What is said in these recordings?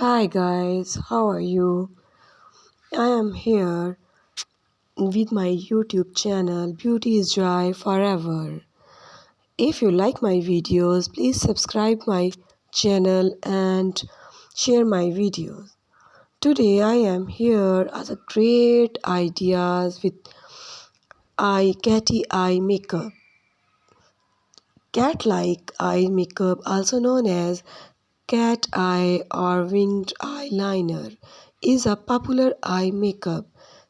Hi guys, how are you? I am here with my YouTube channel Beauty is Joy Forever. If you like my videos, please subscribe my channel and share my videos. Today I am here as a great ideas with Catty eye makeup. Cat-like eye makeup, also known as cat eye or winged eyeliner, is a popular eye makeup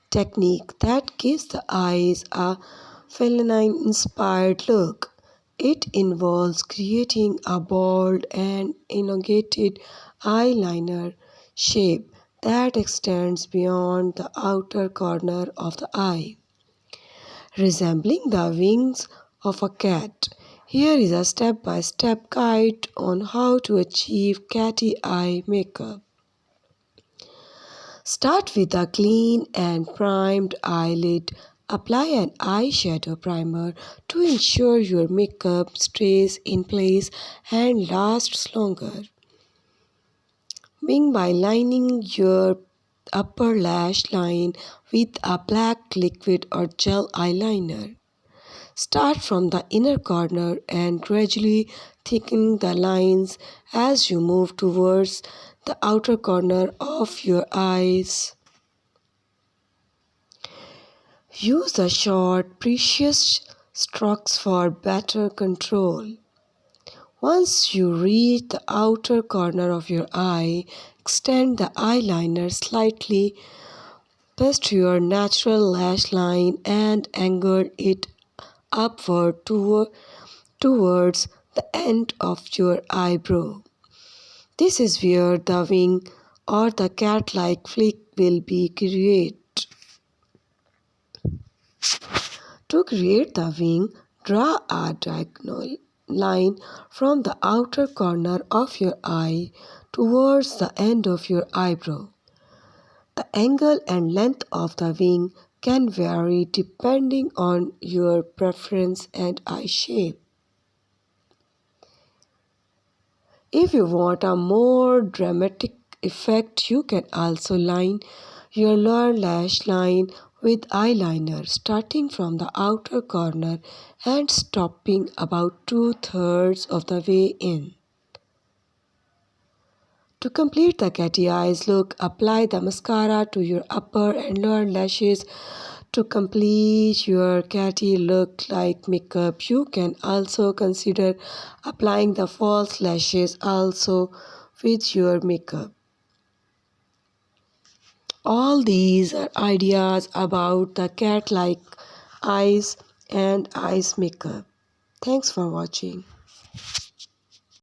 technique that gives the eyes a feline-inspired look. It involves creating a bold and elongated eyeliner shape that extends beyond the outer corner of the eye, resembling the wings of a cat. Here is a step-by-step guide on how to achieve catty eye makeup. Start with a clean and primed eyelid. Apply an eyeshadow primer to ensure your makeup stays in place and lasts longer. Begin by lining your upper lash line with a black liquid or gel eyeliner. Start from the inner corner and gradually thicken the lines as you move towards the outer corner of your eyes. Use the short, precious strokes for better control. Once you reach the outer corner of your eye, extend the eyeliner slightly past your natural lash line and angle it upward towards the end of your eyebrow. This is where the wing or the cat-like flick will be created. To create the wing, draw a diagonal line from the outer corner of your eye towards the end of your eyebrow. The angle and length of the wing can vary depending on your preference and eye shape. If you want a more dramatic effect, you can also line your lower lash line with eyeliner, starting from the outer corner and stopping about 2/3 of the way in. To complete the catty eyes look, apply the mascara to your upper and lower lashes. To complete your catty look like makeup, you can also consider applying the false lashes also with your makeup. All these are ideas about the cat-like eyes and eyes makeup. Thanks for watching.